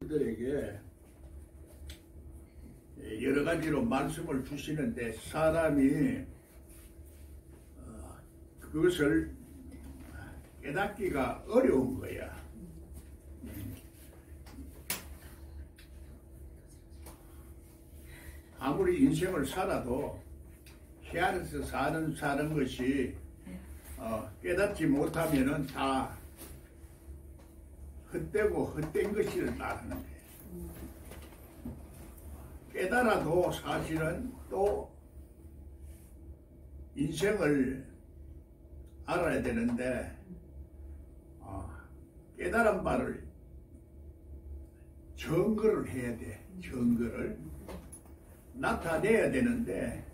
우리들에게 여러 가지로 말씀을 주시는데 사람이 그것을 깨닫기가 어려운 거야. 아무리 인생을 살아도 해 아래서 사는 것이 깨닫지 못하면은 다 헛되고 헛된 것을 말하는 거예요. 깨달아도 사실은 또 인생을 알아야 되는데 깨달은 바를 증거를 해야 돼. 증거를 나타내야 되는데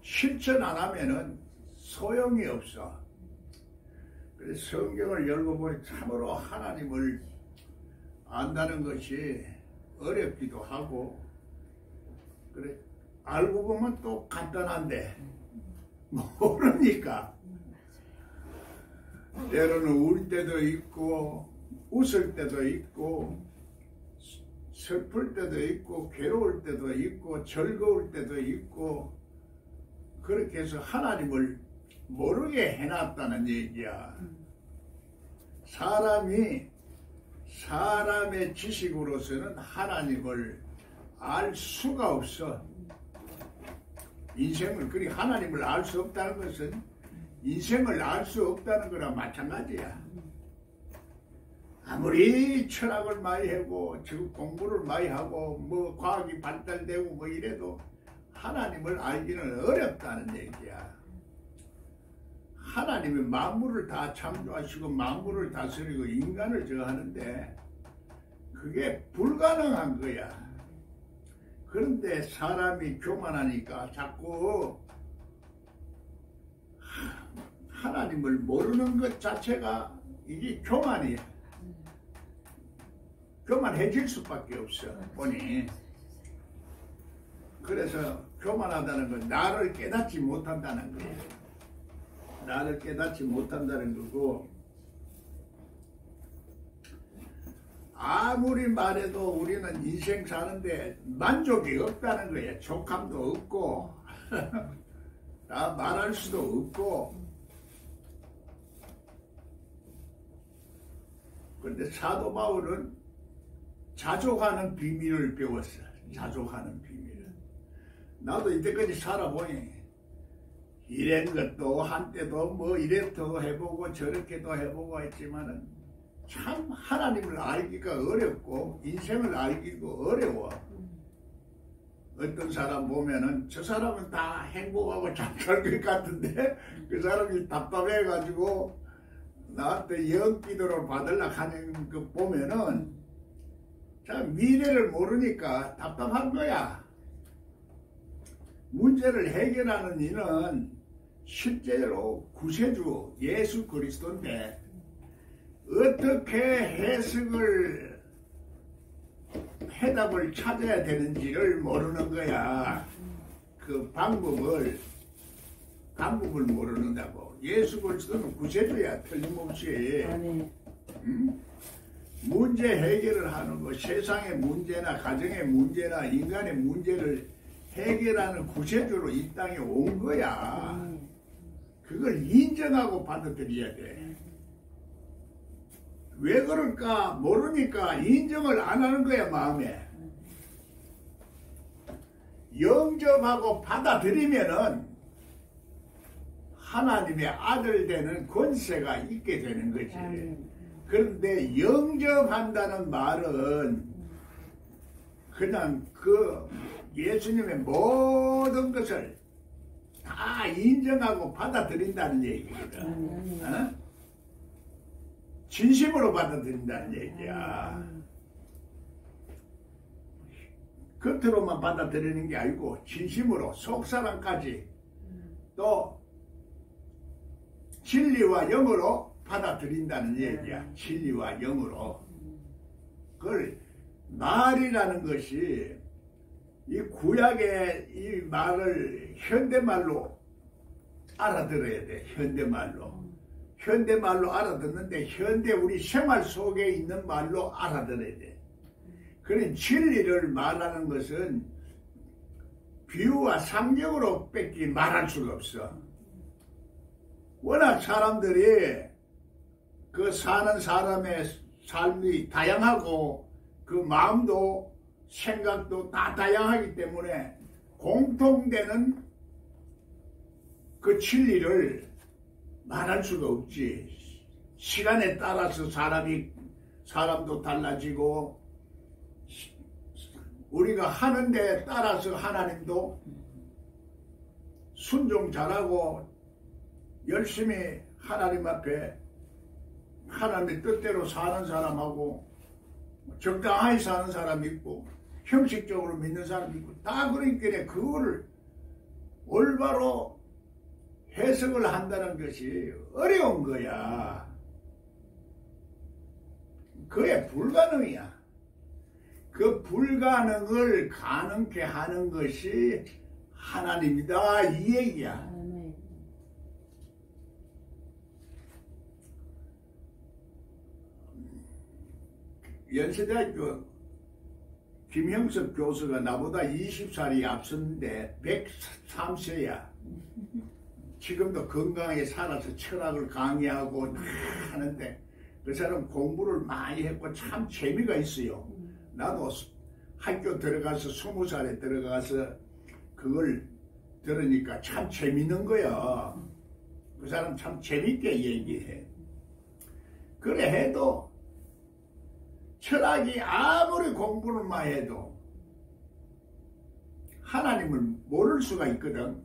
실천 안 하면은 소용이 없어. 그래서 성경을 열고 보니 참으로 하나님을 안다는 것이 어렵기도 하고, 그래 알고 보면 또 간단한데 모르니까 때로는 울 때도 있고 웃을 때도 있고 슬플 때도 있고 괴로울 때도 있고 즐거울 때도 있고, 그렇게 해서 하나님을 모르게 해놨다는 얘기야. 사람의 지식으로서는 하나님을 알 수가 없어. 인생을, 그리 하나님을 알 수 없다는 것은 인생을 알 수 없다는 거랑 마찬가지야. 아무리 철학을 많이 하고 공부를 많이 하고 뭐 과학이 발달되고 뭐 이래도 하나님을 알기는 어렵다는 얘기야. 하나님이 만물을 다 창조하시고 만물을 다스리고 인간을 하는데 그게 불가능한 거야. 그런데 사람이 교만하니까 자꾸 하나님을 모르는 것 자체가 이게 교만이야. 교만해질 수밖에 없어 보니. 그래서 교만하다는 건 나를 깨닫지 못한다는 거야. 나를 깨닫지 못한다는 거고, 아무리 말해도 우리는 인생 사는데 만족이 없다는 거야. 족함도 없고 다 말할 수도 없고. 그런데 사도 바울은 자족하는 비밀을 배웠어. 자족하는 비밀을. 나도 이때까지 살아보니 이런 것도 한때도 뭐 이래도 해보고 저렇게도 해보고 했지만은 참 하나님을 알기가 어렵고 인생을 알기도 어려워. 어떤 사람 보면은 저 사람은 다 행복하고 잘 살 것 같은데 그 사람이 답답해가지고 나한테 영기도를 받으려고 하는 거 보면은 참 미래를 모르니까 답답한 거야. 문제를 해결하는 이는 실제로 구세주 예수 그리스도인데 어떻게 해석을 해답을 찾아야 되는지를 모르는 거야. 그 방법을 모르는다고. 예수 그리스도는 구세주야. 틀림없이. 문제 해결을 하는 거, 세상의 문제나 가정의 문제나 인간의 문제를 해결하는 구세주로 이 땅에 온 거야. 그걸 인정하고 받아들여야 돼. 왜 그럴까 모르니까 인정을 안 하는 거야. 마음에 영접하고 받아들이면은 하나님의 아들 되는 권세가 있게 되는 거지. 그런데 영접한다는 말은 그냥 그 예수님의 모든 것을 다 인정하고 받아들인다는 얘기거든. 진심으로 받아들인다는 얘기야. 겉으로만 받아들이는 게 아니고 진심으로 속사람까지 또 진리와 영으로 받아들인다는 얘기야. 진리와 영으로. 그걸 말이라는 것이 이 구약의 이 말을 현대말로 알아들어야 돼. 현대말로 알아듣는데 현대 우리 생활 속에 있는 말로 알아들어야 돼. 그런 진리를 말하는 것은 비유와 상징으로 뺏기 말할 수가 없어. 워낙 사람들이 그 사는 사람의 삶이 다양하고 그 마음도 생각도 다 다양하기 때문에 공통되는 그 진리를 말할 수가 없지. 시간에 따라서 사람도 달라지고 우리가 하는 데 따라서 하나님도 순종 잘하고 열심히 하나님 앞에 하나님의 뜻대로 사는 사람하고 적당하게 사는 사람이 있고 형식적으로 믿는 사람이 있고 다 그러니까 그거를 올바로 해석을 한다는 것이 어려운 거야. 그게 불가능이야. 그 불가능을 가능케 하는 것이 하나님이다 이 얘기야. 연세대학교 김형석 교수가 나보다 20살이 앞섰는데 103세야. 지금도 건강하게 살아서 철학을 강의하고 다 하는데 그 사람 공부를 많이 했고 참 재미가 있어요. 나도 학교 들어가서 20살에 들어가서 그걸 들으니까 참 재밌는 거야. 그 사람 참 재밌게 얘기해. 그래 해도 철학이 아무리 공부를 많이 해도 하나님을 모를 수가 있거든.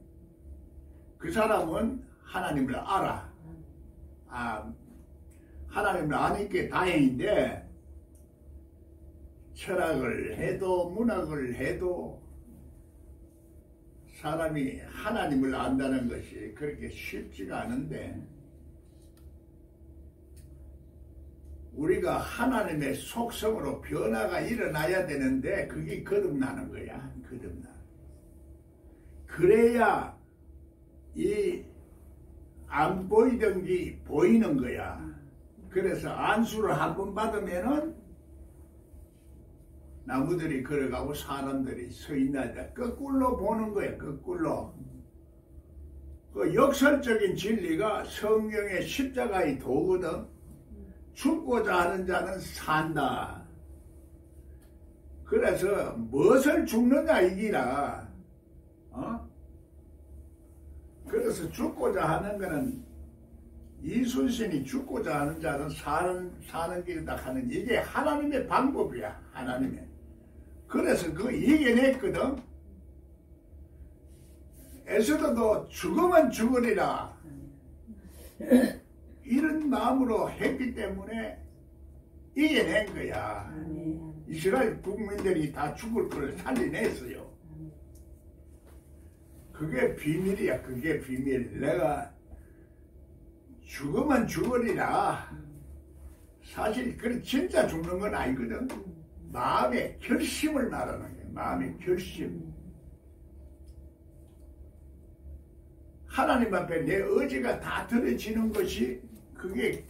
그 사람은 하나님을 알아. 하나님을 아니까 다행인데 철학을 해도 문학을 해도 사람이 하나님을 안다는 것이 그렇게 쉽지가 않은데 우리가 하나님의 속성으로 변화가 일어나야 되는데 그게 거듭나는 거야. 거듭나. 그래야 이 안 보이던 게 보이는 거야. 그래서 안수를 한 번 받으면은 나무들이 걸어가고 사람들이 서 있나다. 거꾸로 보는 거야. 거꾸로. 그 역설적인 진리가 성경의 십자가의 도거든. 죽고자 하는 자는 산다. 그래서 무엇을 죽느냐 이기라. 그래서 죽고자 하는 거는 이순신이 죽고자 하는 자는 사는 길이다 하는 이게 하나님의 방법이야. 하나님의. 그래서 그거 이겨냈거든. 에스더도 죽으면 죽으리라 이런 마음으로 했기 때문에 이겨낸 거야. 이스라엘 국민들이 다 죽을 걸 살려냈어요. 그게 비밀이야. 그게 비밀. 내가 죽으면 죽으리라. 사실 그건 진짜 죽는 건 아니거든. 마음의 결심을 말하는 거야. 마음의 결심. 하나님 앞에 내 의지가 다 들어지는 것이 그게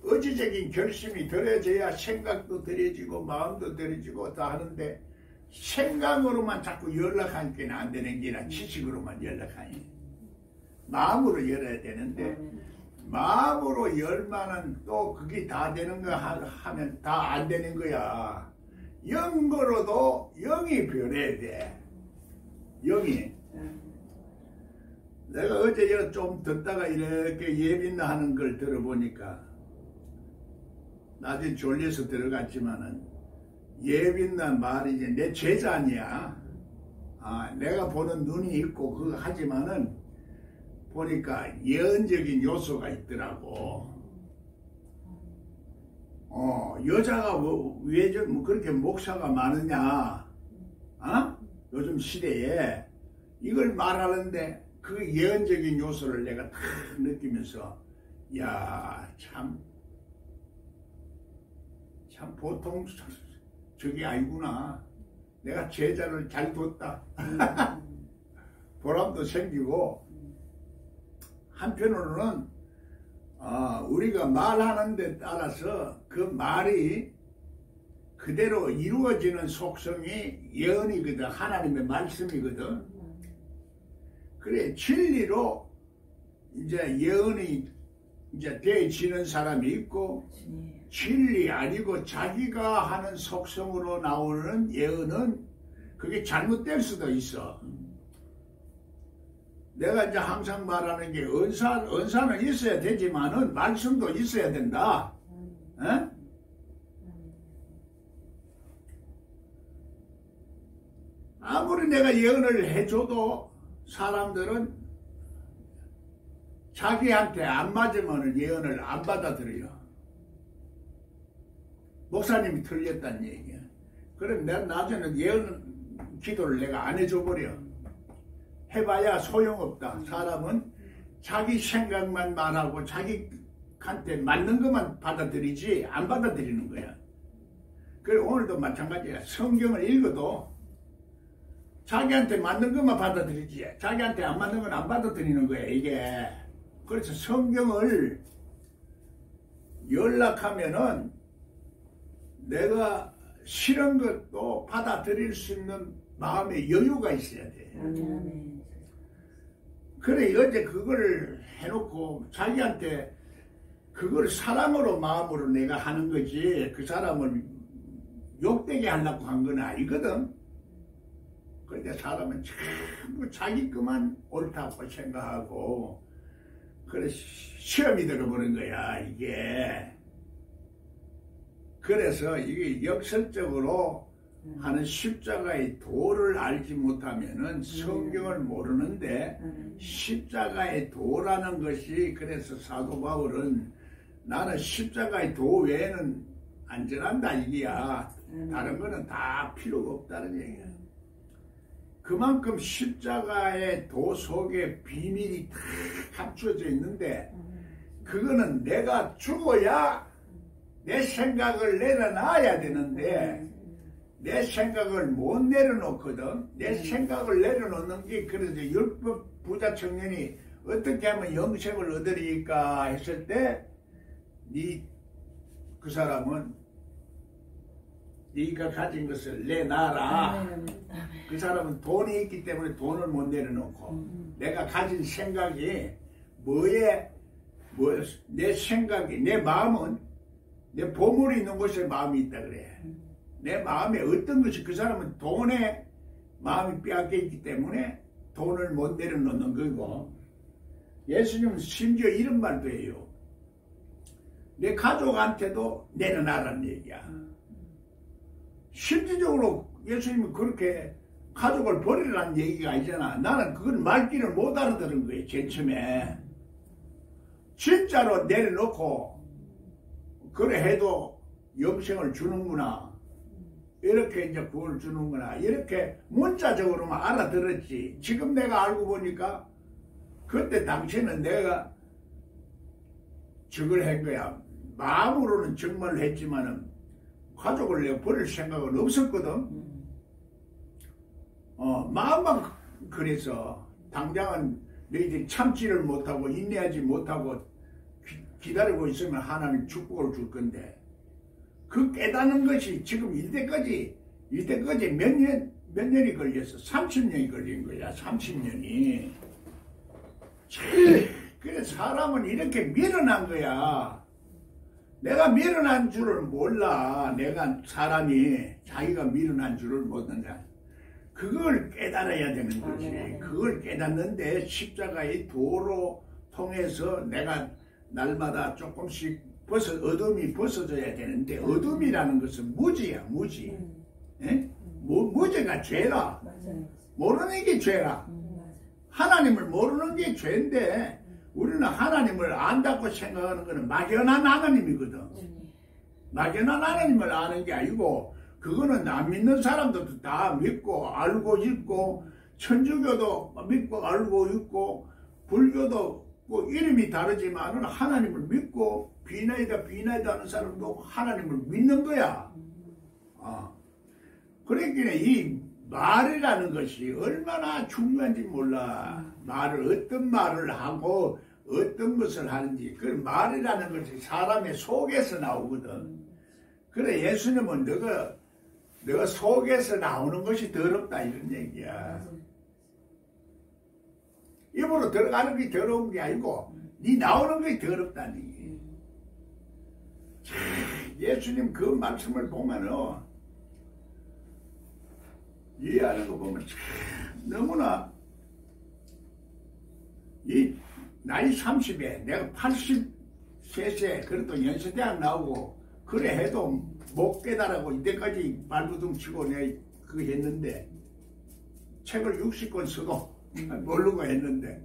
의지적인 결심이 들어져야 생각도 들어지고 마음도 들어지고 다 하는데 생각으로만 자꾸 연락하니까 안 되는 게 아니라 지식으로만 연락하니 마음으로 열어야 되는데 마음으로 열만은 또 그게 다 되는 거 하면 다 안 되는 거야. 영으로도 영이 변해야 돼. 영이. 내가 어제 좀 듣다가 이렇게 예빈나 하는 걸 들어보니까 나중에 졸려서 들어갔지만은 예빈나 말이지 내 제자 아니야. 내가 보는 눈이 있고 그거 하지만은 보니까 예언적인 요소가 있더라고. 여자가 왜 좀 그렇게 목사가 많으냐? 요즘 시대에 이걸 말하는데 그 예언적인 요소를 내가 다 느끼면서 야, 참 보통 저게 아니구나. 내가 제자를 잘 뒀다. 보람도 생기고 한편으로는 우리가 말하는 데 따라서 그 말이 그대로 이루어지는 속성이 예언이거든. 하나님의 말씀이거든. 그래 진리로 이제 예언이 이제 되어지는 사람이 있고, 진리 아니고 자기가 하는 속성으로 나오는 예언은 그게 잘못될 수도 있어. 내가 이제 항상 말하는 게 은사는 있어야 되지만은 말씀도 있어야 된다. 에? 아무리 내가 예언을 해줘도 사람들은 자기한테 안 맞으면 예언을 안 받아들여요. 목사님이 틀렸다는 얘기야. 그럼 내가 나중에는 예언 기도를 내가 안 해줘버려. 해봐야 소용없다. 사람은 자기 생각만 말하고 자기한테 맞는 것만 받아들이지 안 받아들이는 거야. 그리고 오늘도 마찬가지야. 성경을 읽어도 자기한테 맞는 것만 받아들이지 자기한테 안 맞는 건 안 받아들이는 거야 이게. 그래서 성경을 연락하면은 내가 싫은 것도 받아들일 수 있는 마음의 여유가 있어야 돼. 그래 어제 그걸 해놓고 자기한테 그걸 사랑으로 마음으로 내가 하는 거지 그 사람을 욕되게 하려고 한 건 아니거든. 그런데 사람은 전부 자기 것만 옳다고 생각하고 그래 시험이 들어보는 거야 이게. 그래서 이게 역설적으로 하는 십자가의 도를 알지 못하면은 성경을 모르는데 십자가의 도라는 것이, 그래서 사도 바울은 나는 십자가의 도 외에는 안전한다 이게야. 다른 거는 다 필요가 없다는 얘기야. 그만큼 십자가의 도 속에 비밀이 다 감춰져 있는데 그거는 내가 죽어야 내 생각을 내려놔야 되는데 내 생각을 못 내려놓거든. 내 생각을 내려놓는 게, 그래서 율법 부자 청년이 어떻게 하면 영생을 얻으리까 했을 때 그 사람은 네가 가진 것을 내놔라. 그 사람은 돈이 있기 때문에 돈을 못 내려놓고 내가 가진 생각이 내 생각이, 내 마음은 내 보물이 있는 곳에 마음이 있다 그래. 내 마음에 어떤 것이, 그 사람은 돈에 마음이 빼앗겨 있기 때문에 돈을 못 내려놓는 거고, 예수님은 심지어 이런 말도 해요. 내 가족한테도 내려놔라는 얘기야. 실질적으로 예수님은 그렇게 가족을 버리라는 얘기가 아니잖아. 나는 그걸 말귀를 못 알아들은 거예요. 제일 처음에. 진짜로 내려놓고 그래 해도 영생을 주는구나, 이렇게 이제 구원을 주는구나, 이렇게 문자적으로만 알아들었지. 지금 내가 알고 보니까 그때 당시에는 내가 저걸 한 거야. 마음으로는 정말 했지만은 가족을 내가 버릴 생각은 없었거든. 마음만 그래서 당장은 너희들이 참지를 못하고 인내하지 못하고 기다리고 있으면 하나님 축복을 줄 건데, 그 깨닫는 것이 지금 이때까지 몇 년이 걸렸어. 30년이 걸린 거야. 30년이. 그래서 사람은 이렇게 밀어난 거야. 내가 밀어난 줄을 몰라. 내가 사람이 자기가 밀어난 줄을 모른다. 그걸 깨달아야 되는 거지. 그걸 깨닫는데 십자가의 도로 통해서 내가 날마다 조금씩 어둠이 벗어져야 되는데, 어둠이라는 것은 무지야, 무지. 무지가 죄라. 모르는 게 죄라. 하나님을 모르는 게 죄인데, 우리는 하나님을 안다고 생각하는 것은 막연한 하나님이거든. 막연한 하나님을 아는 게 아니고, 그거는 안 믿는 사람들도 다 믿고 알고 있고, 천주교도 믿고 알고 있고, 불교도 뭐 이름이 다르지만은 하나님을 믿고 비나이다 하는 사람도 하나님을 믿는 거야. 그러니까 이 말이라는 것이 얼마나 중요한지 몰라. 어떤 말을 하고 어떤 것을 하는지, 그 말이라는 것이 사람의 속에서 나오거든. 그래 예수님은 너가 속에서 나오는 것이 더럽다 이런 얘기야. 입으로 들어가는 게 더러운 게 아니고 네 나오는 것이 더럽다는 얘기. 예수님 그 말씀을 보면은 이해하는 거 보면 참 너무나 이 나이 30에 내가 80세세 그래도 연세대학 나오고 그래 해도 못 깨달아고 이때까지 발부둥 치고 내가 그거 했는데 책을 60권 쓰고 모르고 했는데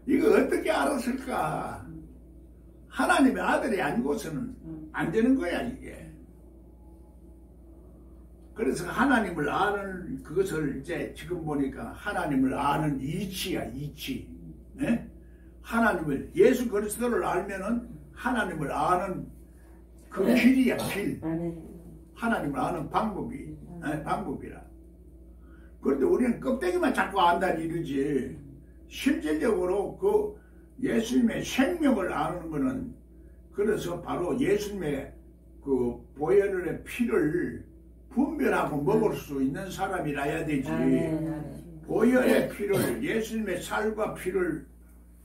이거 어떻게 알았을까? 하나님의 아들이 아니고서는 안 되는 거야 이게. 그래서 하나님을 아는 그것을 이제 지금 보니까 하나님을 아는 이치야 이치. 예? 하나님을 예수 그리스도를 알면은 하나님을 아는 그 길이야 길. 하나님을 아는 방법이 방법이라. 그런데 우리는 껍데기만 자꾸 안다니 이러지. 실질적으로 그 예수님의 생명을 아는 거는 그래서 바로 예수님의 그 보혈의 피를 분별하고 먹을 수 있는 사람이라야 되지. 보혈의 피를 예수님의 살과 피를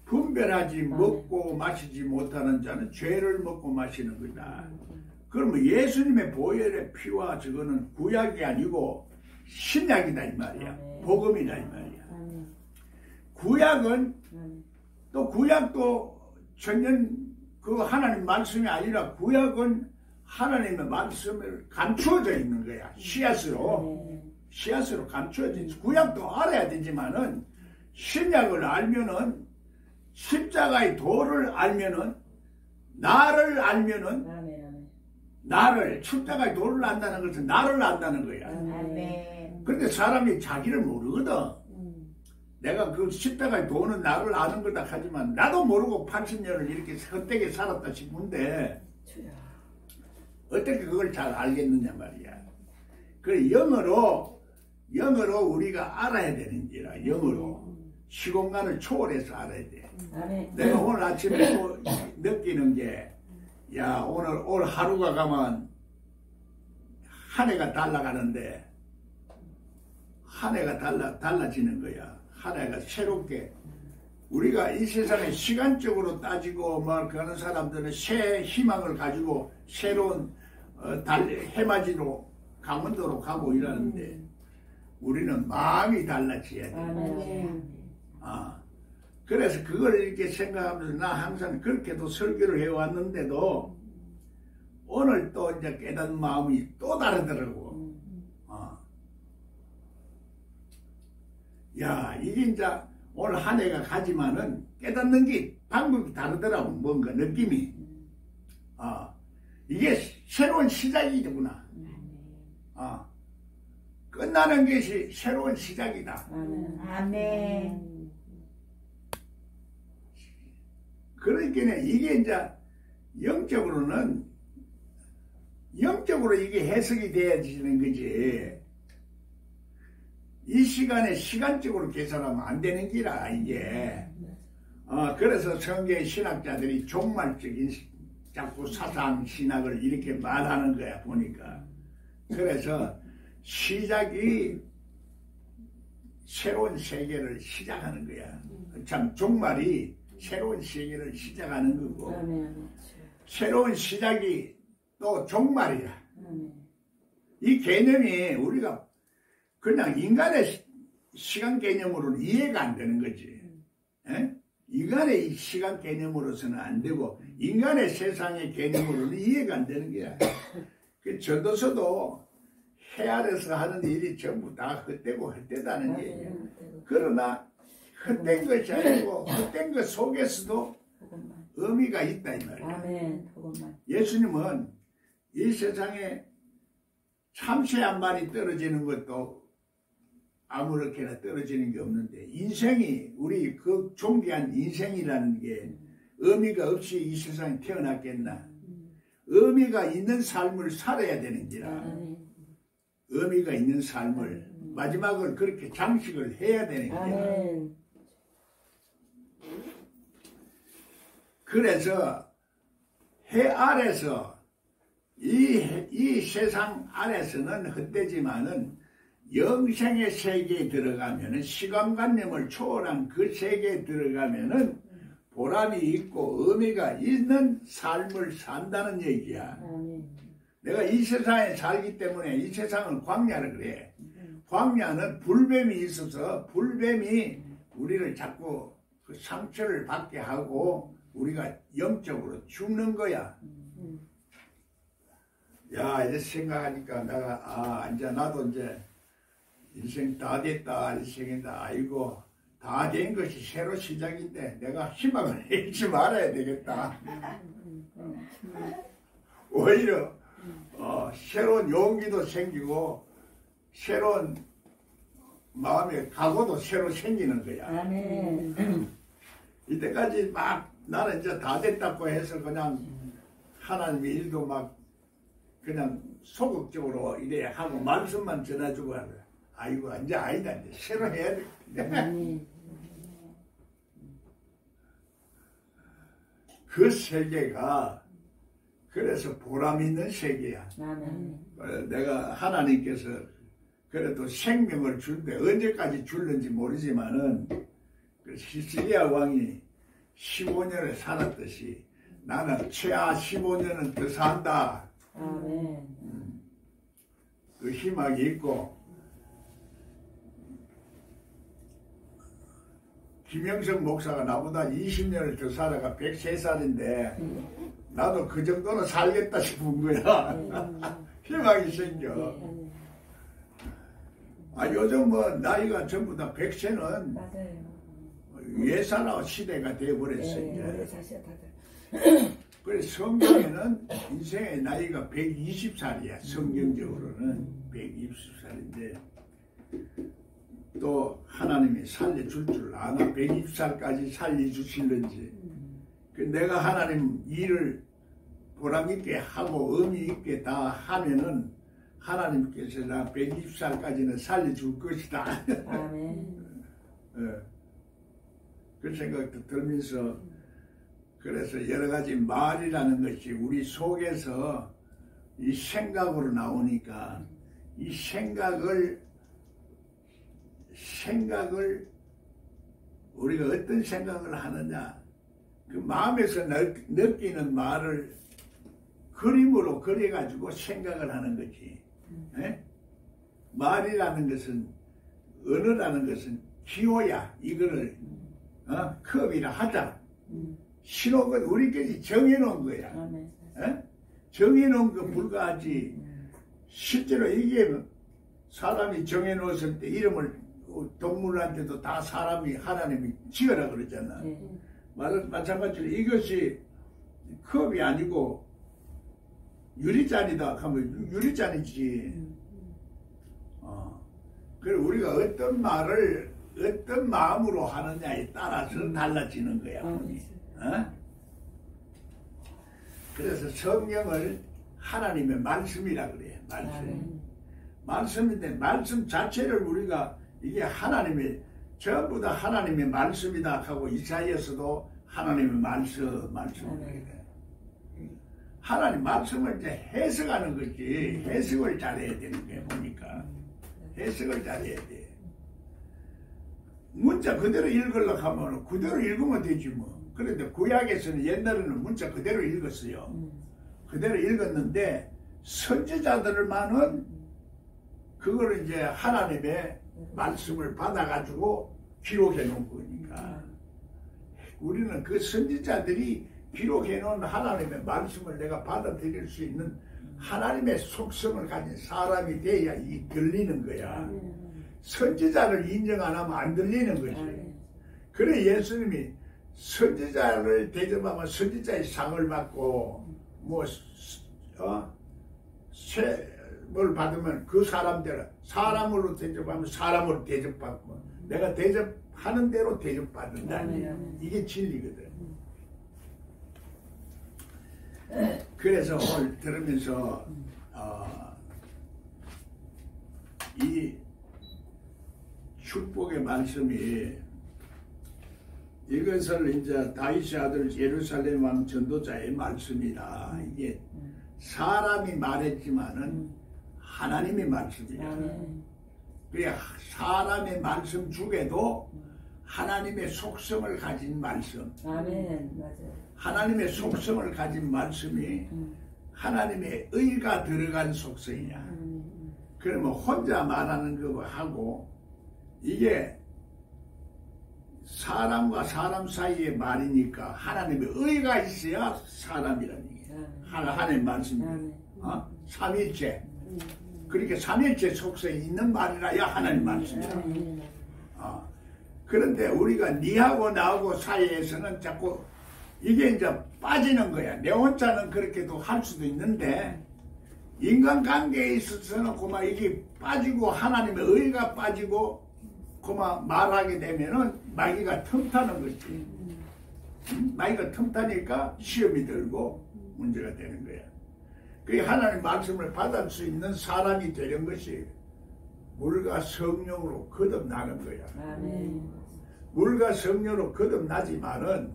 분별하지 먹고 마시지 못하는 자는 죄를 먹고 마시는 거다. 그러면 예수님의 보혈의 피와 저거는 구약이 아니고 신약이다 이 말이야. 복음이다 이 말이야. 구약은 또 구약도 전년 그 하나님 말씀이 아니라 구약은 하나님의 말씀을 감추어져 있는 거야. 씨앗으로 감추어져 있어. 구약도 알아야 되지만은 신약을 알면은 십자가의 도를 알면은 나를 알면은 나를 십자가의 도를 안다는 것은 나를 안다는 거야. 그런데 사람이 자기를 모르거든. 내가 그 십자가의 도는 나를 아는 거다 하지만 나도 모르고 80년을 이렇게 헛되게 살았다 싶은데 어떻게 그걸 잘 알겠느냐 말이야. 그래 영어로 우리가 알아야 되는지라. 영어로 시공간을 초월해서 알아야 돼. 내가 오늘 아침에 또 느끼는 게 야 오늘 하루가 가면 한 해가 달라가는데 한 해가 달라지는 거야. 한 해가 새롭게 우리가 이 세상에 시간적으로 따지고 뭐 그런 사람들은 새 희망을 가지고 새로운 해맞이로 강원도로 가고 이러는데 우리는 마음이 달라져야 돼. 그래서 그걸 이렇게 생각하면서 나 항상 그렇게도 설교를 해왔는데도 오늘 또 이제 깨닫는 마음이 또 다르더라고. 야, 이게 이제 오늘 한 해가 가지만은 깨닫는 게 방법이 다르더라고. 뭔가 느낌이. 이게 새로운 시작이구나. 끝나는 것이 새로운 시작이다. 아멘. 그러니까 이게 이제 영적으로 이게 해석이 돼야지는 거지. 이 시간에 시간적으로 계산하면 안 되는 기라 이게. 그래서 성경 신학자들이 종말적인 자꾸 사상 신학을 이렇게 말하는 거야 보니까. 그래서 시작이 새로운 세계를 시작하는 거야. 참 종말이 새로운 세계를 시작하는 거고 새로운 시작이 또 종말이야. 이 개념이 우리가 그냥 인간의 시간 개념으로는 이해가 안 되는 거지. 인간의 시간 개념으로서는 안 되고 인간의 세상의 개념으로는 이해가 안 되는 거야. 그 전도서도 해 아래서 하는 일이 전부 다 헛되고 헛되다는 얘기야. 그러나 헛된 것이 아니고 헛된 것 속에서도 의미가 있다 이 말이야. 예수님은 이 세상에 참새 한 마리 떨어지는 것도 아무렇게나 떨어지는 게 없는데 인생이 우리 그 존귀한 인생이라는 게 의미가 없이 이 세상에 태어났겠나. 의미가 있는 삶을 살아야 되는지라. 의미가 있는 삶을 마지막을 그렇게 장식을 해야 되는 거야. 그래서 해 아래서 이 세상 안에서는 헛되지만은 영생의 세계에 들어가면은 시간관념을 초월한 그 세계에 들어가면은 보람이 있고 의미가 있는 삶을 산다는 얘기야. 내가 이 세상에 살기 때문에 이 세상은 광야를 그래. 광야는 불뱀이 있어서 불뱀이 우리를 자꾸 그 상처를 받게 하고 우리가 영적으로 죽는 거야. 야, 이제 생각하니까 내가 이제 나도 이제 인생 다 됐다, 인생이다. 아이고, 다 된 것이 새로 시작인데 내가 희망을 잃지 말아야 되겠다. 오히려 새로운 용기도 생기고 새로운 마음의 각오도 새로 생기는 거야. 이때까지 막 나는 이제 다 됐다고 해서 그냥 하나님의 일도 막 그냥 소극적으로 이래 하고 말씀만 전해주고 하래. 아이고 이제 아니다, 이제 새로 해야 돼. 그 세계가 그래서 보람 있는 세계야. 내가 하나님께서 그래도 생명을 줄때 언제까지 줄는지 모르지만은 그 히스기야 왕이 15년을 살았듯이 나는 최하 15년은 더 산다. 그 희망이 있고, 김영석 목사가 나보다 20년을 더 살아가 103살인데 나도 그 정도는 살겠다 싶은 거야. 희망이 생겨. 요즘 뭐 나이가 전부 다 100세는 예산화 시대가 되어버렸어. 그래서 성경에는 인생의 나이가 120살이야. 성경적으로는 120살인데 또 하나님이 살려줄 줄 아나 120살까지 살려주실는지. 내가 하나님 일을 보람있게 하고 의미있게 다 하면은 하나님께서 나 120살까지는 살려줄 것이다. 그 생각도 들면서 그래서 여러 가지 말이라는 것이 우리 속에서 이 생각으로 나오니까 이 생각을 우리가 어떤 생각을 하느냐, 그 마음에서 느끼는 말을 그림으로 그려가지고 생각을 하는 거지. 말이라는 것은, 언어라는 것은 기호야. 이거를 컵이라 하자. 신호는 우리까지 정해놓은 거야. 정해놓은 거 불과하지. 실제로 이게 사람이 정해놓았을 때 이름을 동물한테도 다 사람이 하나님이 지어라 그러잖아. 마찬가지로 이것이 컵이 아니고 유리잔이다 하면 유리잔이지. 그래 우리가 어떤 말을 어떤 마음으로 하느냐에 따라서 달라지는 거야. 그래서 성경을 하나님의 말씀이라 그래. 말씀인데 말씀 자체를 우리가 이게 하나님의 전부 다 하나님의 말씀이다 하고 이사야서도 하나님의 말씀을 하나님 말씀을 이제 해석하는 거지. 해석을 잘해야 되는 게 보니까 해석을 잘해야 돼. 문자 그대로 읽으려고 하면 그대로 읽으면 되지 뭐. 그런데 구약에서는 옛날에는 문자 그대로 읽었어요. 그대로 읽었는데 선지자들만은 그걸 이제 하나님의 말씀을 받아가지고 기록해 놓은 거니까 우리는 그 선지자들이 기록해 놓은 하나님의 말씀을 내가 받아들일 수 있는 하나님의 속성을 가진 사람이 돼야 이 들리는 거야. 선지자를 인정 안 하면 안 들리는 거지. 그래 예수님이 선지자를 대접하면 선지자의 상을 받고 뭘 받으면 그 사람대로 사람으로 대접하면 사람으로 대접받고 내가 대접하는 대로 대접받는다. 이게 진리거든. 그래서 오늘 들으면서 이 축복의 말씀이 이것을 이제 다윗의 아들 예루살렘 왕 전도자의 말씀이다. 이게 사람이 말했지만은 하나님의 말씀이야. 그래 사람의 말씀 중에도 하나님의 속성을 가진 말씀. 아멘. 맞아요. 하나님의 속성을 가진 말씀이 하나님의 의가 들어간 속성이야. 그러면 혼자 말하는 거하고 이게 사람과 사람 사이의 말이니까 하나님의 의가 있어야 사람이라는 얘기야. 하나님의 말씀이. 삼일체. 그렇게 삼일체 속성이 있는 말이라야 하나님 말씀이야. 그런데 우리가 니하고 나하고 사이에서는 자꾸 이게 이제 빠지는 거야. 내 혼자는 그렇게도 할 수도 있는데 인간관계에 있어서는 그만 이게 빠지고 하나님의 의가 빠지고 그만 말하게 되면은 마귀가 틈타는 거지. 마귀가 틈타니까 시험이 들고 문제가 되는 거야. 그게 하나님 말씀을 받을 수 있는 사람이 되는 것이 물과 성령으로 거듭나는 거야. 물과 성령으로 거듭나지만은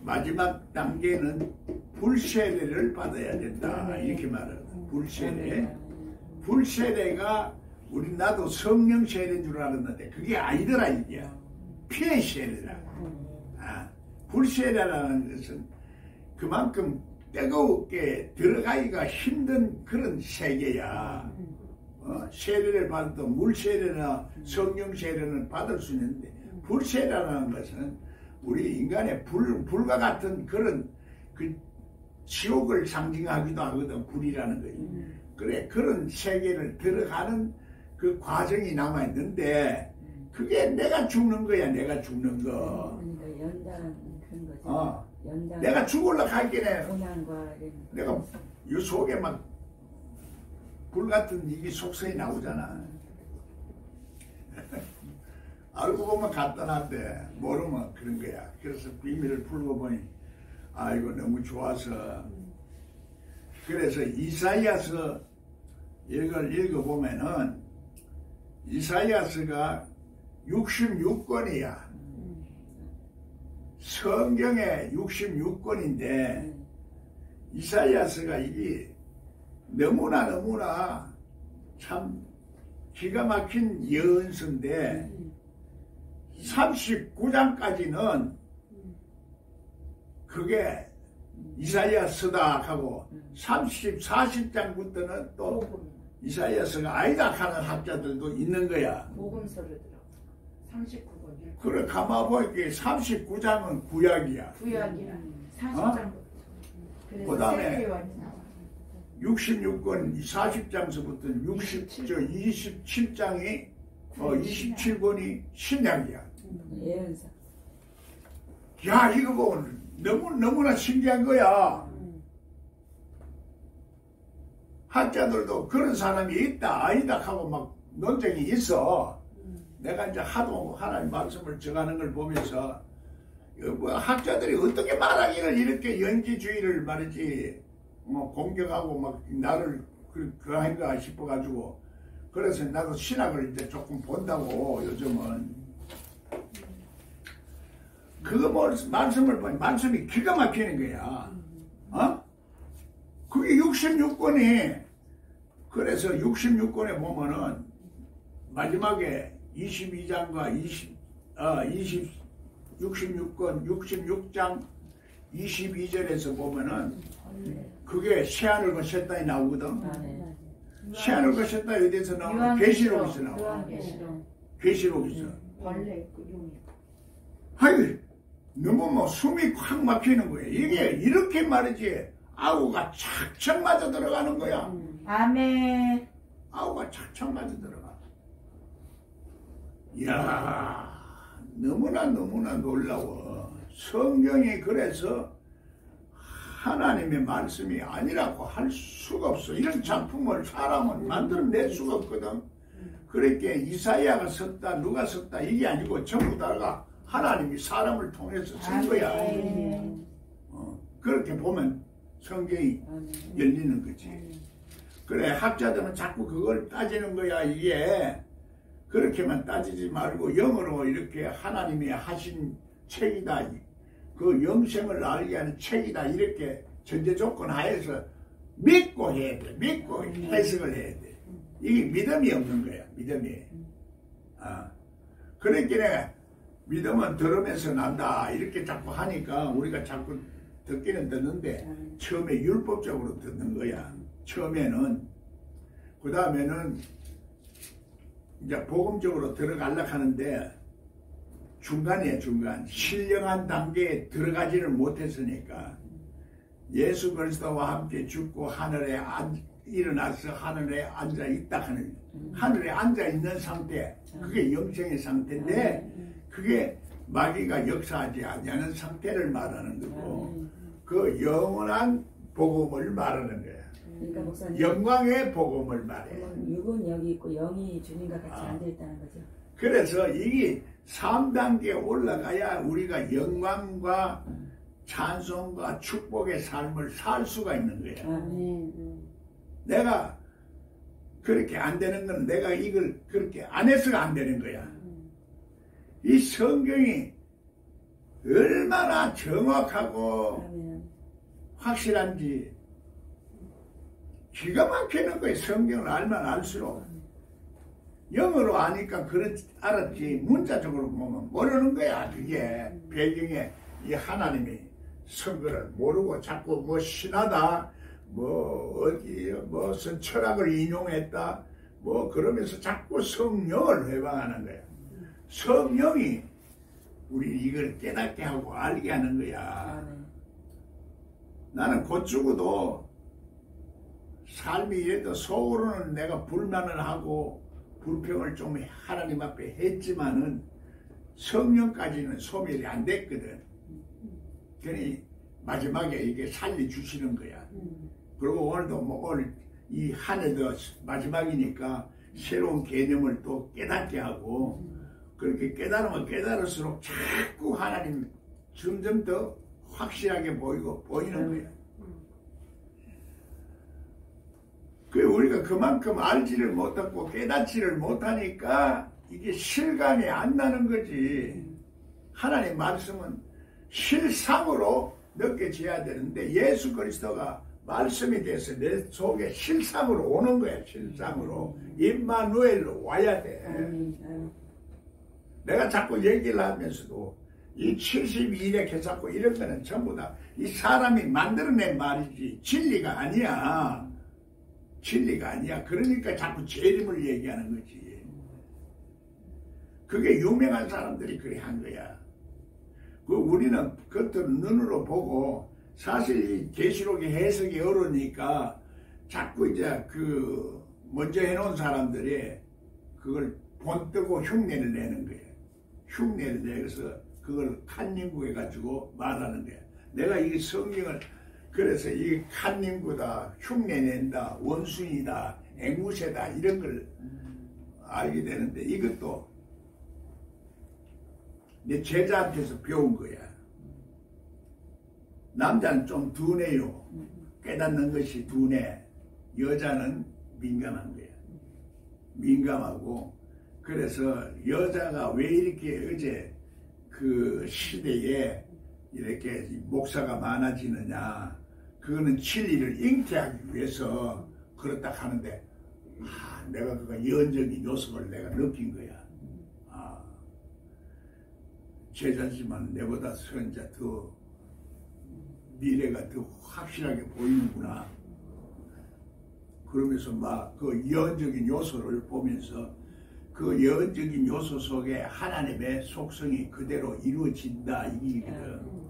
마지막 단계는 불세례를 받아야 된다. 이렇게 말하는 불세례. 불세례가 우리 나도 성령 세례인 줄 알았는데 그게 아니더라 이게. 피의 세례라. 불세례라는 것은 그만큼 뜨겁게 들어가기가 힘든 그런 세계야. 세례를 받아도 물세례나 성령세례는 받을 수 있는데 불세례라는 것은 우리 인간의 불과 같은 그런 그 지옥을 상징하기도 하거든. 불이라는 거지. 그래 그런 세계를 들어가는 그 과정이 남아있는데 그게 내가 죽는 거야. 내가 죽는 거. 연단 그런 거죠. 연단. 내가 죽으려고 할게네. 고난과 내가 이 속에 막 불같은 이게 속성이 나오잖아. 알고 보면 간단한데 모르면 그런 거야. 그래서 비밀을 풀고 보니 아이고 너무 좋아서. 그래서 이사야서 이걸 읽어보면은 이사야서가 66권이야. 성경에 66권인데 이사야서가 이게 너무나 참 기가 막힌 예언서인데 39장까지는 그게 이사야서다 하고 40장부터는 또 이사야서가 아니다 하는 학자들도 있는 거야. 복음서를 들어. 39권이요. 그래 가만보니까 39장은 구약이야. 구약이라 40장부터. 그 다음에 66권 40장서부터 27장이 27권이 신약이야. 예언서. 야 이거 보면 너무나 신기한 거야. 학자들도 그런 사람이 있다 아니다 하고 막 논쟁이 있어. 내가 이제 하도 하나님 말씀을 정하는 걸 보면서 뭐 학자들이 어떻게 말하기를 이렇게 연기주의를 말이지 공격하고 막 나를 그한가 싶어가지고 그래서 나도 신학을 이제 조금 본다고 요즘은. 그거 말씀을 보니 말씀이 기가 막히는 거야. 그게 66권이 그래서 66권에 보면은 마지막에 22장과 66장 22절에서 보면은 그게 새하늘 거셨다이 나오거든. 새하늘 거셨다에 대해서 나오면 계시록에서 나와. 계시록에서. 벌레 그 용이. 아이 너무 뭐 숨이 확 막히는 거야. 이게 이렇게 말이지 아우가 착착 맞아 들어가는 거야. 아멘. 아우가 착착 맞아 들어가. 이야 너무나 놀라워. 성경이 그래서 하나님의 말씀이 아니라고 할 수가 없어. 이런 작품을 사람은 만들어낼 수가 없거든. 그렇게 이사야가 썼다 누가 썼다 이게 아니고 전부 다가 하나님이 사람을 통해서 쓴 거야. 그렇게 보면 성경이 열리는 거지. 그래 학자들은 자꾸 그걸 따지는 거야. 이게 그렇게만 따지지 말고 영어로 이렇게 하나님이 하신 책이다. 그 영생을 알게 하는 책이다. 이렇게 전제 조건 하에서 믿고 해야 돼. 믿고 해석을 해야 돼. 이게 믿음이 없는 거야. 믿음이. 그러니까 내가 믿음은 들으면서 난다 이렇게 자꾸 하니까 우리가 자꾸 듣기는 듣는데 처음에 율법적으로 듣는 거야. 처음에는. 그 다음에는 이제 복음적으로 들어가려고 하는데 중간이에요. 중간. 신령한 단계에 들어가지를 못했으니까 예수 그리스도와 함께 죽고 하늘에 일어나서 하늘에 앉아 있다 하는, 하늘에 앉아 있는 상태, 그게 영생의 상태인데 그게 마귀가 역사하지 않는 상태를 말하는 거고 그 영원한 복음을 말하는 거야. 그러니까 목사님, 영광의 복음을 말해. 육은 여기 있고 영이 주님과 같이 앉아 있다는 거죠. 그래서 이게 3단계 올라가야 우리가 영광과 찬송과 축복의 삶을 살 수가 있는 거야. 내가 그렇게 안 되는 건 내가 이걸 그렇게 안 해서가 안 되는 거야. 이 성경이 얼마나 정확하고 확실한지 기가 막히는 거예요. 성경을 알면 알수록. 영어로 아니까 알았지 문자적으로 보면 모르는 거야. 그게 배경에 이 하나님이 선거를 모르고 자꾸 뭐 신하다 뭐 어디 무슨 철학을 인용했다 뭐 그러면서 자꾸 성령을 회방하는 거야. 성령이 우리 이걸 깨닫게 하고 알게 하는 거야. 나는 곧 죽어도 삶이 이래도 속으로는 내가 불만을 하고 불평을 좀 하나님 앞에 했지만은 성령까지는 소멸이 안 됐거든. 그러니 마지막에 이게 살려주시는 거야. 그리고 오늘도 뭐 오늘 이 한 해도 마지막이니까 새로운 개념을 또 깨닫게 하고 그렇게 깨달으면 깨달을수록 자꾸 하나님 점점 더 확실하게 보이는 거야. 그 우리가 그만큼 알지를 못하고 깨닫지를 못하니까 이게 실감이 안 나는 거지. 하나님 말씀은 실상으로 느껴져야 되는데 예수 그리스도가 말씀이 돼서 내 속에 실상으로 오는 거야. 실상으로 임마누엘로 와야 돼. 내가 자꾸 얘기를 하면서도 이 72일에 개잡고 이런 거는 전부 다 이 사람이 만들어낸 말이지 진리가 아니야. 진리가 아니야. 그러니까 자꾸 재림을 얘기하는 거지. 그게 유명한 사람들이 그래 한 거야. 그 우리는 겉으로 눈으로 보고 사실 이 계시록의 해석이 어려우니까 자꾸 이제 그 먼저 해놓은 사람들이 그걸 본뜨고 흉내를 내는 거야. 흉내를 내서 그걸 칸닝구 해가지고 말하는 거야. 내가 이 성경을 그래서 이 칸닝구다, 흉내낸다, 원숭이다, 앵무새다 이런 걸 알게 되는데 이것도 내 제자한테서 배운 거야. 남자는 좀 둔해요. 깨닫는 것이 둔해. 여자는 민감한 거야. 민감하고 그래서 여자가 왜 이렇게 어제 그 시대에 이렇게 목사가 많아지느냐. 그거는 진리를 잉태하기 위해서 그렇다 하는데 내가 그거 예언적인 요소를 내가 느낀 거야. 제자지만 내보다 선자 더 미래가 더 확실하게 보이는구나. 그러면서 막 그 예언적인 요소를 보면서 그 예언적인 요소 속에 하나님의 속성이 그대로 이루어진다 이거거든.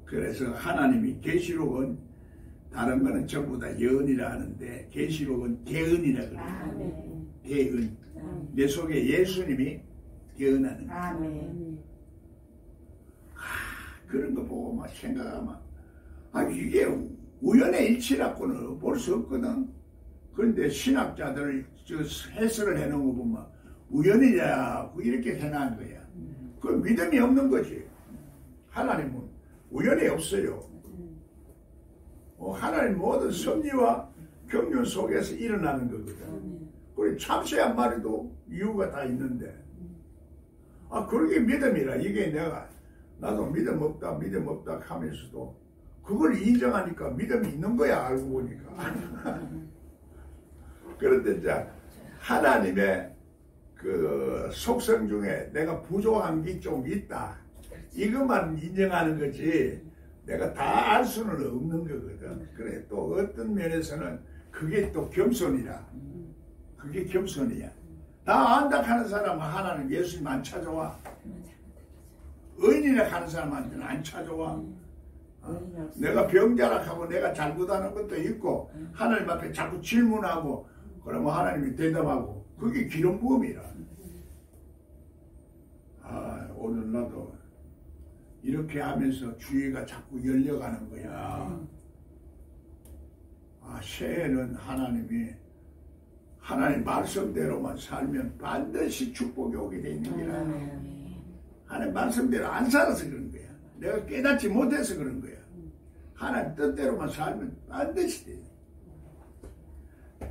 그래서 하나님이 계시록은 다른 거는 전부 다 예언이라 하는데 계시록은 대언이라 그래요. 대언. 내 속에 예수님이 대언하는 거예요. 그런 거 보고 막 생각하면 이게 우연의 일치라고는 볼 수 없거든. 그런데 신학자들 해설을 해놓은 거 보면 우연이냐 이렇게 해놓은 거야. 그 믿음이 없는 거지. 하나님은 우연이 없어요. 하나님 모든 섭리와 경륜 속에서 일어나는 거거든. 그리고 참새 한 마리도 이유가 다 있는데 그러게 믿음이라. 이게 나도 믿음 없다 하면서도 그걸 인정하니까 믿음이 있는 거야, 알고 보니까. 그런데 이제 하나님의 그 속성 중에 내가 부족한 게 좀 있다. 이것만 인정하는 거지 내가 다 알 수는 없는 거거든. 그래, 또 어떤 면에서는 그게 또 겸손이라. 그게 겸손이야. 다 안다 하는 사람은 하나님 예수님 안 찾아와. 의인이라 하는 사람한테는 안 찾아와. 내가 병자라 하고 내가 잘못하는 것도 있고 하나님 앞에 자꾸 질문하고 그러면 하나님이 대답하고 그게 기름 부음이라. 오늘 나도 이렇게 하면서 주의가 자꾸 열려가는 거야. 새해는 하나님 말씀대로만 살면 반드시 축복이 오게 돼 있는 거야. 하나님 말씀대로 안 살아서 그런 거야. 내가 깨닫지 못해서 그런 거야. 하나님 뜻대로만 살면 반드시 돼.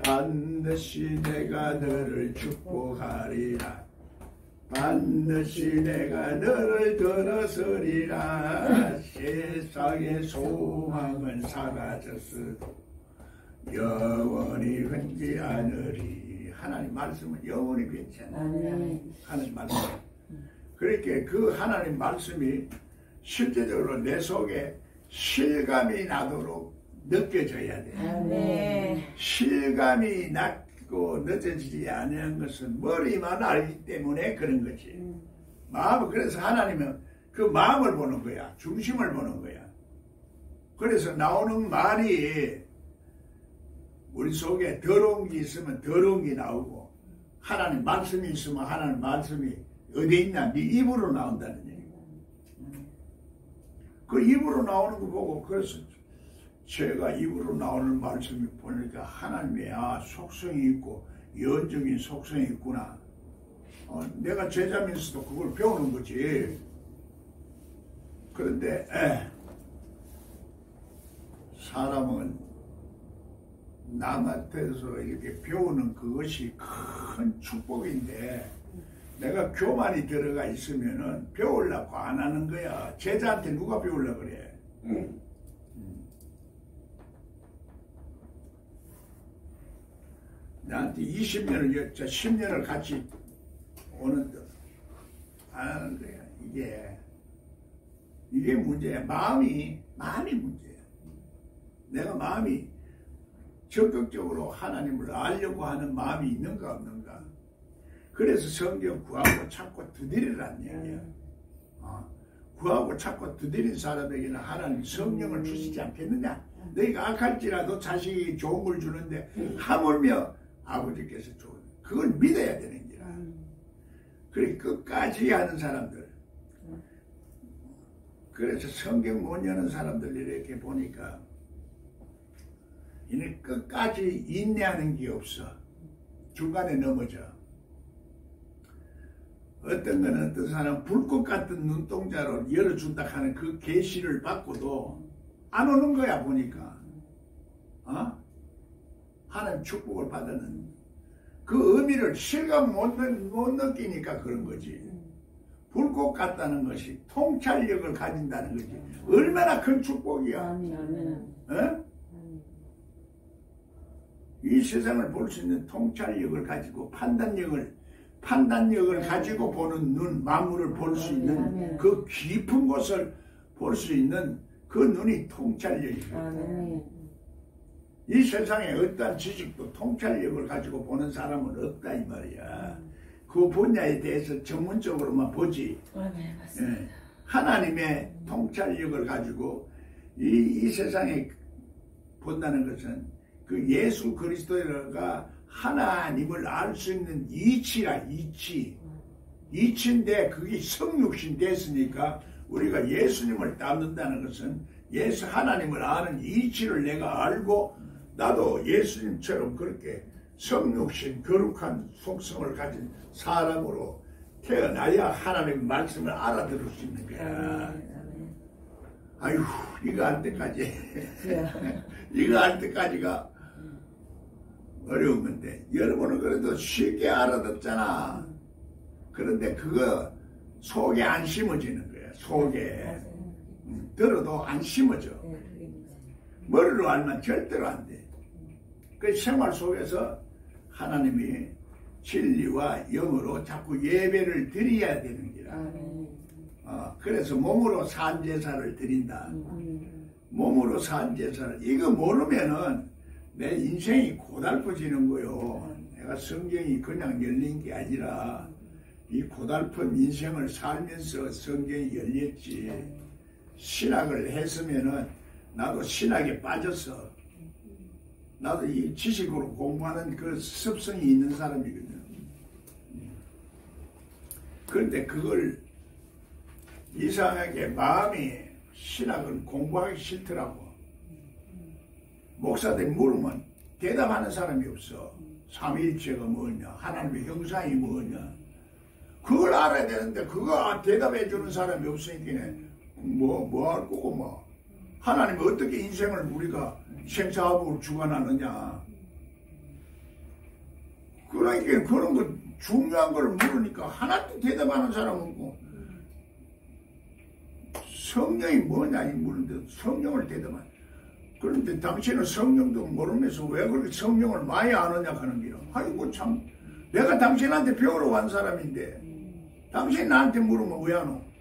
반드시 내가 너를 축복하리라. 반드시 내가 너를 들어서리라. 세상의 소망은 사라졌어도 영원히 변치 않으리. 하나님 말씀은 영원히 변치 않아. 하나님 말씀. 그렇게 그 하나님 말씀이 실제적으로 내 속에 실감이 나도록 느껴져야 돼. 실감이 낮고 늦어지지 않은 것은 머리만 알기 때문에 그런 거지. 그래서 하나님은 그 마음을 보는 거야. 중심을 보는 거야. 그래서 나오는 말이 우리 속에 더러운 게 있으면 더러운 게 나오고 하나님 말씀이 있으면 하나님 말씀이 어디 있냐? 네 입으로 나온다는 얘기야. 그 입으로 나오는 거 보고 그래서 제가 입으로 나오는 말씀이 보니까 하나님의 속성이 있고 연적인 속성이 있구나. 내가 제자면서도 그걸 배우는 거지. 그런데 사람은 남한테서 이렇게 배우는 그것이 큰 축복인데 내가 교만이 들어가 있으면은 배우려고 안 하는 거야. 제자한테 누가 배우려고 그래? 나한테 20년을, 10년을 같이 오는데 안 하는 거야. 이게 문제야. 마음이 문제야. 내가 마음이 적극적으로 하나님을 알려고 하는 마음이 있는가 없는가. 그래서 성경 구하고 찾고 두드리라는 얘기야. 구하고 찾고 두드린 사람에게는 하나님 성령을 주시지 않겠느냐. 너희가 악할지라도 자식이 좋은 걸 주는데 하물며 아버지께서 좋은 그걸 믿어야 되는 거야. 그래 끝까지 하는 사람들. 그래서 성경 못 여는 사람들 이렇게 보니까 이는 끝까지 인내하는 게 없어. 중간에 넘어져. 어떤 사람 불꽃 같은 눈동자로 열어준다 하는 그 계시를 받고도 안 오는 거야 보니까. 하나님 축복을 받는 그 의미를 실감 못 느끼니까 그런 거지. 불꽃 같다는 것이 통찰력을 가진다는 거지. 얼마나 큰 축복이야. 이 세상을 볼 수 있는 통찰력을 가지고 판단력을 가지고 보는 눈, 만물을 볼 수 있는 그 깊은 곳을 볼 수 있는 그 눈이 통찰력이다. 이 세상에 어떠한 지식도 통찰력을 가지고 보는 사람은 없다 이 말이야. 그 분야에 대해서 전문적으로만 보지. 하나님의 통찰력을 가지고 이 세상에 본다는 것은 그 예수 그리스도가 하나님을 알 수 있는 이치라. 이치인데 그게 성육신 됐으니까 우리가 예수님을 닮는다는 것은 하나님을 아는 이치를 내가 알고 나도 예수님처럼 그렇게 성육신 거룩한 속성을 가진 사람으로 태어나야 하나님 말씀을 알아들을 수 있는 거야. 아이고 이거 할 때까지 이거 할 때까지가 어려운 건데 여러분은 그래도 쉽게 알아듣잖아. 그런데 그거 속에 안 심어지는 거야. 속에 들어도 안 심어져. 머리로 알면 절대로 안 돼. 그 생활 속에서 하나님이 진리와 영으로 자꾸 예배를 드려야 되는 기라. 그래서 몸으로 산제사를 드린다. 몸으로 산제사를. 이거 모르면은 내 인생이 고달퍼지는 거요. 내가 성경이 그냥 열린 게 아니라 이 고달픈 인생을 살면서 성경이 열렸지. 신학을 했으면은 나도 신학에 빠졌어. 나도 이 지식으로 공부하는 그 습성이 있는 사람이거든. 그런데 그걸 이상하게 마음이 신학을 공부하기 싫더라고. 목사들 물으면 대답하는 사람이 없어. 삼위일체가 뭐냐, 하나님의 형상이 뭐냐. 그걸 알아야 되는데 그거 대답해 주는 사람이 없으니까 뭐 할 거고 뭐. 하나님이 어떻게 인생을 우리가 생사화복으로 주관하느냐. 그러니까 그런 거 중요한 걸 물으니까 하나도 대답하는 사람 없고 성령이 뭐냐 이 물은데 성령을 대답하는. 그런데 당신은 성령도 모르면서 왜 그렇게 성령을 많이 아느냐 하는 게요. 아이고 참 내가 당신한테 배우러 간 사람인데 당신 나한테 물으면 왜 안 오?